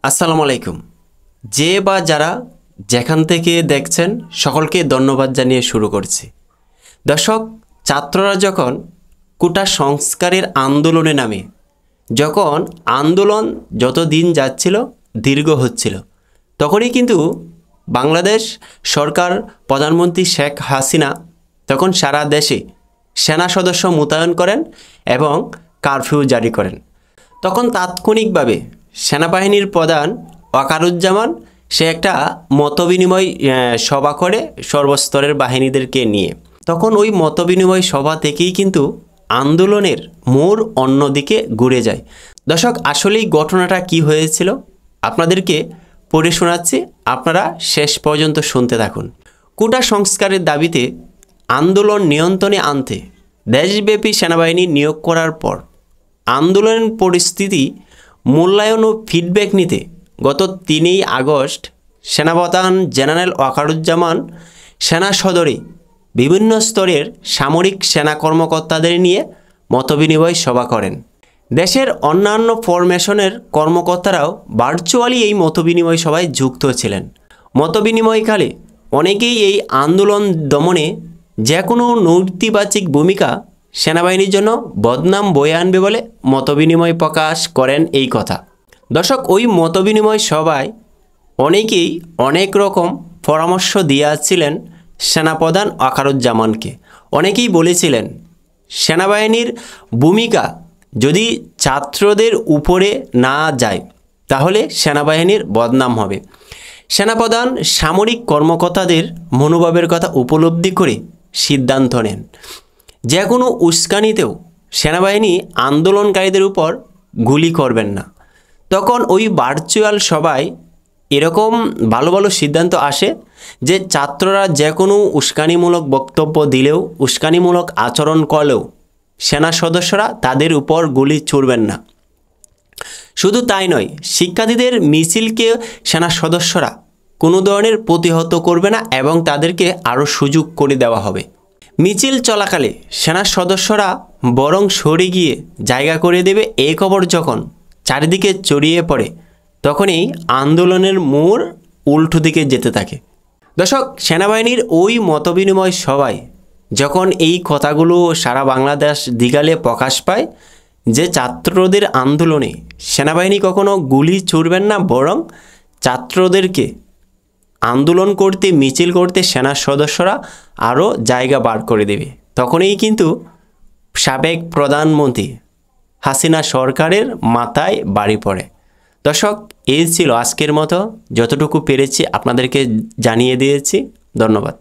আসসালামু আলাইকুম। যে বা যারা যেখান থেকে দেখছেন সকলকে ধন্যবাদ জানিয়ে শুরু করছি। দর্শক, ছাত্ররা যখন কোটা সংস্কারের আন্দোলনে নামে, যখন আন্দোলন যত দিন যাচ্ছিল দীর্ঘ হচ্ছিল, তখনই কিন্তু বাংলাদেশ সরকার প্রধানমন্ত্রী শেখ হাসিনা তখন সারা দেশে সেনা সদস্য মোতায়েন করেন এবং কারফিউ জারি করেন। তখন তাৎক্ষণিকভাবে সেনাবাহিনীর প্রধান ওয়াকারুজ্জামান সে একটা মতবিনিময় সভা করে সর্বস্তরের বাহিনীদেরকে নিয়ে। তখন ওই মতবিনিময় সভা থেকেই কিন্তু আন্দোলনের মোড় অন্যদিকে ঘুরে যায়। দর্শক, আসলেই ঘটনাটা কি হয়েছিল আপনাদেরকে পড়ে শোনাচ্ছি, আপনারা শেষ পর্যন্ত শুনতে থাকুন। কোটা সংস্কারের দাবিতে আন্দোলন নিয়ন্ত্রণে আনতে দেশব্যাপী সেনাবাহিনী নিয়োগ করার পর আন্দোলনের পরিস্থিতি মূল্যায়ন ও ফিডব্যাক নিতে গত 3 আগস্ট সেনাপ্রধান জেনারেল ওয়াকারুজ্জামান সেনা সদরে বিভিন্ন স্তরের সামরিক সেনা কর্মকর্তাদের নিয়ে মতবিনিময় সভা করেন। দেশের অন্যান্য ফরমেশনের কর্মকর্তারাও ভার্চুয়ালি এই মতবিনিময় সভায় যুক্ত ছিলেন। মতবিনিময়কালে অনেকেই এই আন্দোলন দমনে যে কোনো নৈতিবাচিক ভূমিকা সেনাবাহিনীর জন্য বদনাম বয়ে আনবে বলে মতবিনিময় প্রকাশ করেন এই কথা। দর্শক, ওই মতবিনিময় সভায় অনেকেই অনেক রকম পরামর্শ দিয়েছিলেন সেনাপ্রধান ওয়াকারুজ্জামানকে। অনেকেই বলেছিলেন সেনাবাহিনীর ভূমিকা যদি ছাত্রদের উপরে না যায় তাহলে সেনাবাহিনীর বদনাম হবে। সেনাপ্রধান সামরিক কর্মকর্তাদের মনোভাবের কথা উপলব্ধি করে সিদ্ধান্ত নেন যে কোনো উস্কানিতেও সেনাবাহিনী আন্দোলনকারীদের উপর গুলি করবেন না। তখন ওই ভার্চুয়াল সভায় এরকম ভালো ভালো সিদ্ধান্ত আসে যে ছাত্ররা যে কোনো উস্কানিমূলক বক্তব্য দিলেও, উস্কানিমূলক আচরণ করলেও সেনা সদস্যরা তাদের উপর গুলি ছুড়বেন না। শুধু তাই নয়, শিক্ষার্থীদের মিছিলকে সেনা সদস্যরা কোনো ধরনের প্রতিহত করবে না এবং তাদেরকে আরও সুযোগ করে দেওয়া হবে। মিছিল চলাকালে সেনা সদস্যরা বরং সরে গিয়ে জায়গা করে দেবে, এই খবর যখন চারিদিকে ছড়িয়ে পড়ে তখনই আন্দোলনের মোড় উল্টো দিকে যেতে থাকে। দর্শক, সেনাবাহিনীর ওই মতবিনিময় সভায় যখন এই কথাগুলো সারা বাংলাদেশ দিগালে প্রকাশ পায় যে ছাত্রদের আন্দোলনে সেনাবাহিনী কখনো গুলি ছুড়বেন না, বরং ছাত্রদেরকে আন্দোলন করতে, মিছিল করতে সেনা সদস্যরা আরও জায়গা বার করে দেবে, তখনই কিন্তু সাবেক প্রধানমন্ত্রী হাসিনা সরকারের মাথায় বাড়ি পড়ে। দর্শক, এই ছিল আজকের মতো, যতটুকু পেরেছি আপনাদেরকে জানিয়ে দিয়েছি। ধন্যবাদ।